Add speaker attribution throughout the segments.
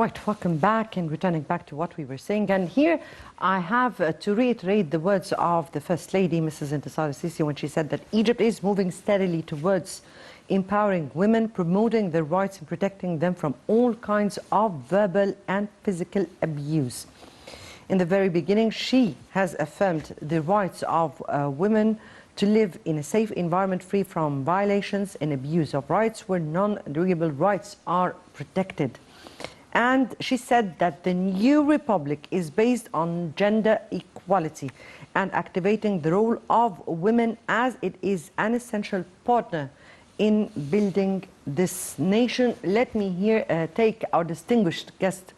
Speaker 1: Right, welcome back and returning back to what we were saying. And here I have to reiterate the words of the First Lady, Mrs. Intisar Sisi, when she said that Egypt is moving steadily towards empowering women, promoting their rights and protecting them from all kinds of verbal and physical abuse. In the very beginning, she has affirmed the rights of women to live in a safe environment free from violations and abuse of rights where non-renewable rights are protected. And she said that the new republic is based on gender equality and activating the role of women as it is an essential partner in building this nation. Let me here take our distinguished guest,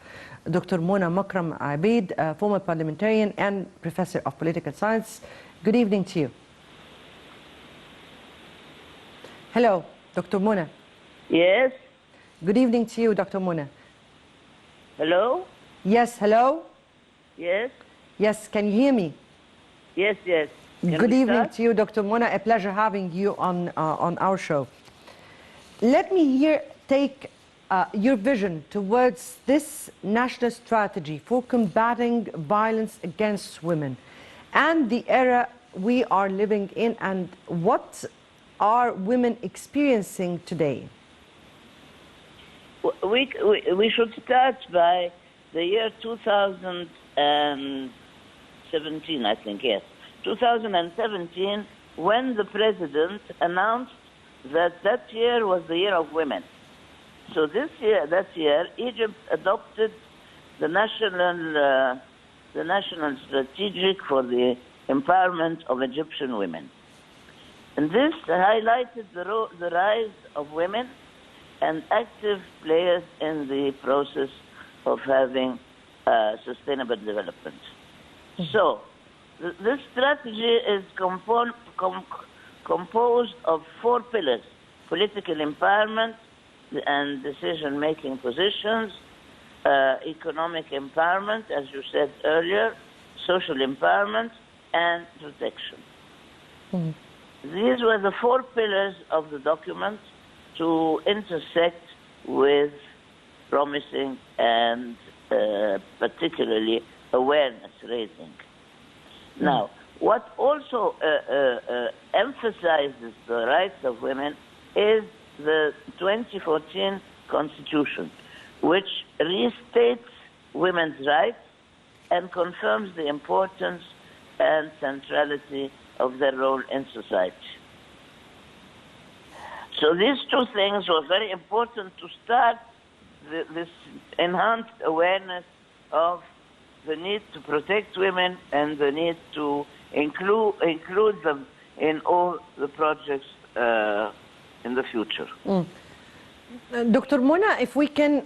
Speaker 1: Dr. Mona Makram Ebeid, former parliamentarian and professor of political science. Good evening to you. Hello, Dr. Mona.
Speaker 2: Yes.
Speaker 1: Good evening to you, Dr. Mona.
Speaker 2: Hello?
Speaker 1: Yes, hello?
Speaker 2: Yes?
Speaker 1: Yes, can you hear me?
Speaker 2: Yes, yes.
Speaker 1: Good evening to you, Dr. Mona. A pleasure having you on our show. Let me here take your vision towards this national strategy for combating violence against women and the era we are living in, and what are women experiencing today?
Speaker 2: We should start by the year 2017, I think, yes. 2017, when the president announced that that year was the year of women. So that year, Egypt adopted the national strategic for the empowerment of Egyptian women. And this highlighted the rise of women and active players in the process of having sustainable development. So, this strategy is composed of 4 pillars: political empowerment and decision-making positions, economic empowerment, as you said earlier, social empowerment, and protection. These were the 4 pillars of the document to intersect with promising and particularly awareness raising. Now, what also emphasizes the rights of women is the 2014 Constitution, which restates women's rights and confirms the importance and centrality of their role in society. So these 2 things were very important to start this enhanced awareness of the need to protect women and the need to include them in all the projects in the future.
Speaker 1: Dr. Mona, if we can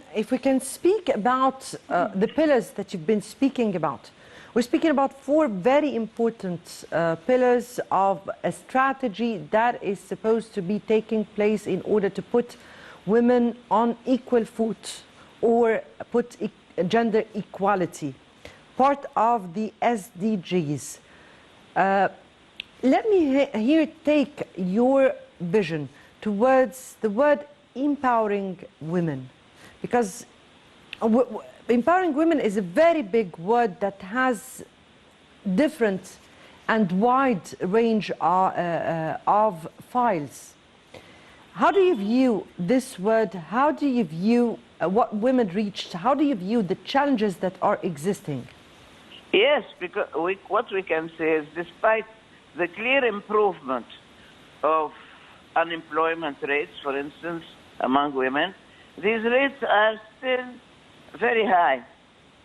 Speaker 1: speak about the pillars that you've been speaking about. We're speaking about 4 very important pillars of a strategy that is supposed to be taking place in order to put women on equal foot or put gender equality, part of the SDGs. Let me here take your vision towards the word empowering women, because empowering women is a very big word that has different and wide range of files. How do you view this word? How do you view what women reached? How do you view the challenges that are existing?
Speaker 2: Yes, because what we can say is, despite the clear improvement of unemployment rates, for instance, among women, these rates are still very high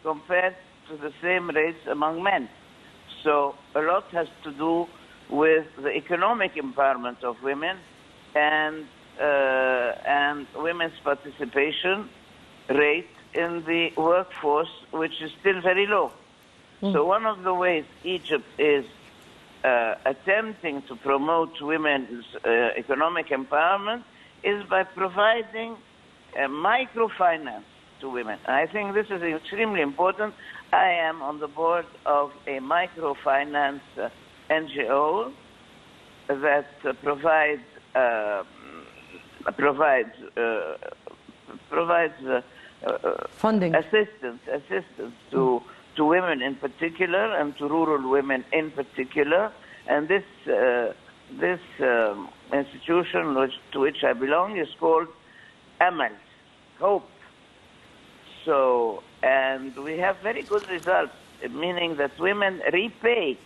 Speaker 2: compared to the same rates among men. So a lot has to do with the economic empowerment of women and women's participation rate in the workforce, which is still very low. So one of the ways Egypt is attempting to promote women's economic empowerment is by providing microfinance to women. And I think this is extremely important. I am on the board of a microfinance NGO that provides
Speaker 1: funding,
Speaker 2: assistance to women in particular and to rural women in particular. And this institution to which I belong is called Amal, Hope. So, and we have very good results, meaning that women repay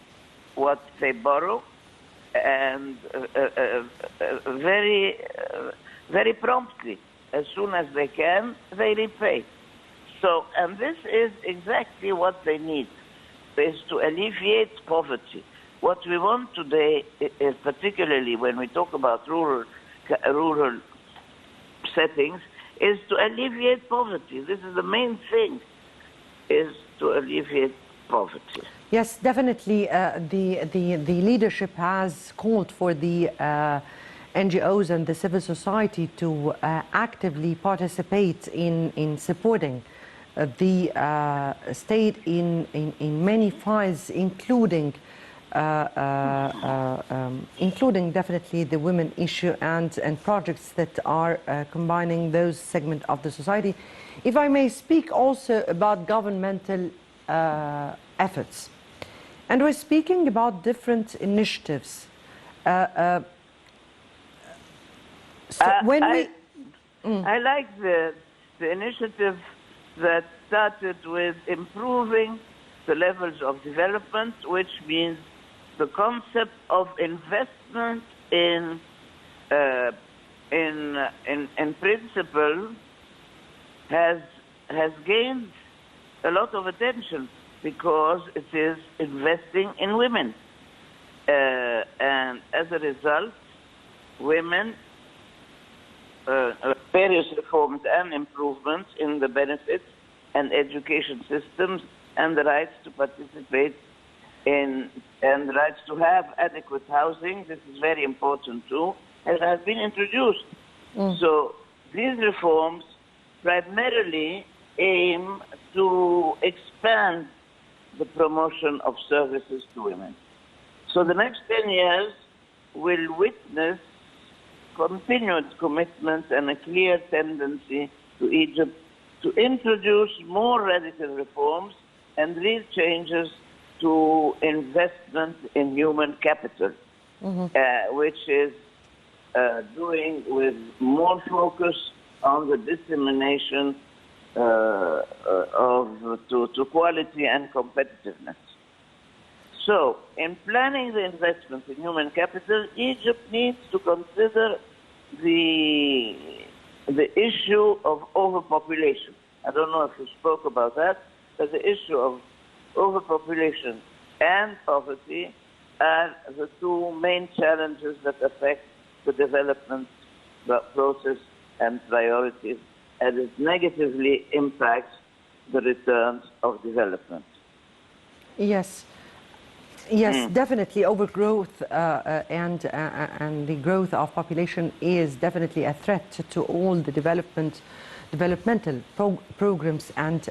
Speaker 2: what they borrow, and very promptly. As soon as they can, they repay. So, and this is exactly what they need, is to alleviate poverty. What we want today, is particularly when we talk about rural settings, is to alleviate poverty. This is the main thing, is to alleviate poverty.
Speaker 1: Yes, definitely. The leadership has called for the NGOs and the civil society to actively participate in supporting the state in many files, including definitely the women issue and projects that are combining those segments of the society. If I may speak also about governmental efforts. And we're speaking about different initiatives.
Speaker 2: I like the initiative that started with improving the levels of development, which means the concept of investment in principle has gained a lot of attention, because it is investing in women. And as a result, women, various reforms and improvements in the benefits and education systems and the rights to participate in, and the rights to have adequate housing, this is very important too, has been introduced. So these reforms primarily aim to expand the promotion of services to women. So the next 10 years will witness continued commitment and a clear tendency to Egypt to introduce more radical reforms and real changes to investment in human capital, which is doing with more focus on the dissemination to quality and competitiveness. So, in planning the investment in human capital, Egypt needs to consider the issue of overpopulation. I don't know if you spoke about that, but the issue of overpopulation and poverty are the two main challenges that affect the development process and priorities, and it negatively impacts the returns of development.
Speaker 1: Yes. Yes, definitely. Overgrowth and the growth of population is definitely a threat to all the developmental programs and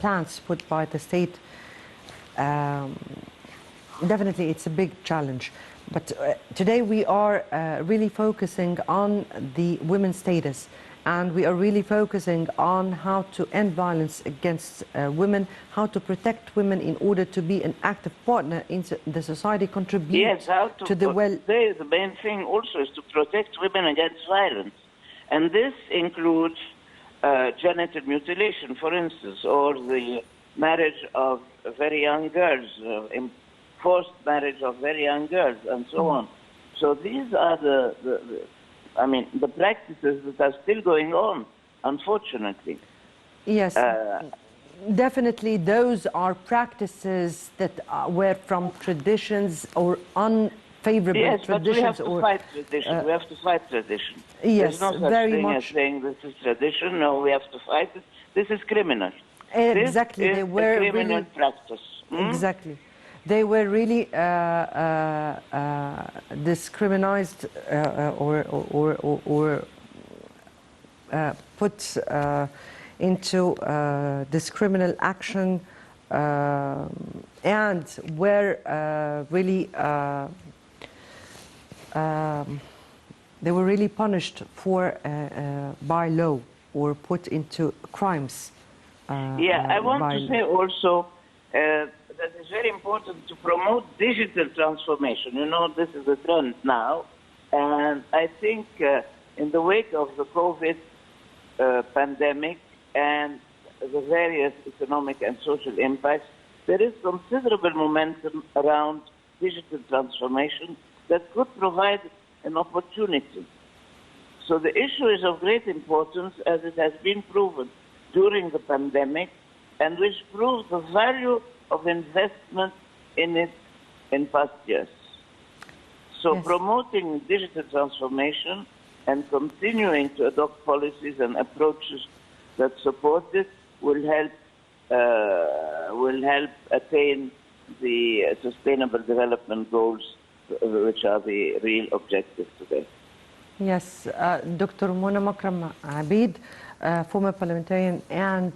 Speaker 1: plans put by the state. Definitely, it's a big challenge. But today we are really focusing on the women's status, and we are really focusing on how to end violence against women, how to protect women in order to be an active partner in the society, contribute to the well.
Speaker 2: The main thing also is to protect women against violence. And this includes genital mutilation, for instance, or the marriage of very young girls, forced marriage of very young girls, and so on. So these are the practices that are still going on, unfortunately.
Speaker 1: Yes, definitely those are practices that were from traditions or unfavorable traditions.
Speaker 2: Yes, but we have to fight tradition. We have to fight tradition.
Speaker 1: Yes,
Speaker 2: there's no such
Speaker 1: very
Speaker 2: thing
Speaker 1: much.
Speaker 2: as saying this is tradition. No, we have to fight it. This is criminal.
Speaker 1: Exactly,
Speaker 2: this
Speaker 1: they
Speaker 2: is
Speaker 1: were
Speaker 2: a criminal
Speaker 1: really
Speaker 2: practice.
Speaker 1: Exactly. They were really discriminized or put into discriminal action, and were really they were really punished for by law. or put into crimes.
Speaker 2: I want to say also that it's very important to promote digital transformation. You know, this is a trend now, and I think in the wake of the COVID pandemic and the various economic and social impacts, there is considerable momentum around digital transformation that could provide an opportunity. So the issue is of great importance, as it has been proven during the pandemic, and which proves the value of investment in it in past years. So
Speaker 1: Yes.
Speaker 2: promoting digital transformation and continuing to adopt policies and approaches that support it will help attain the Sustainable Development Goals, which are the real objectives today.
Speaker 1: Yes, Dr. Mona Makram Ebeid, former parliamentarian and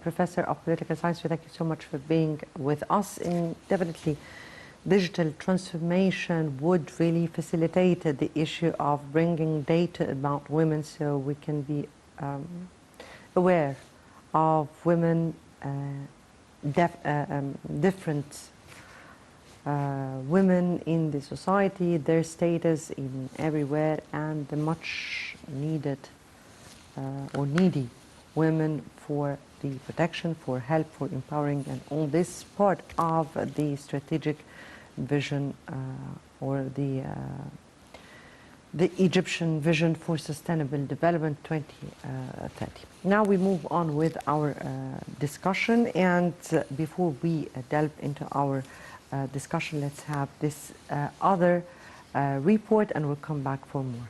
Speaker 1: professor of political science. We thank you so much for being with us. And definitely, digital transformation would really facilitate the issue of bringing data about women, so we can be aware of women, different women in the society, their status in everywhere, and the much needed or needy women for the protection, for help, for empowering, and all this part of the strategic vision or the Egyptian vision for sustainable development 2030. Now we move on with our discussion, and before we delve into our discussion, let's have this other report, and we'll come back for more.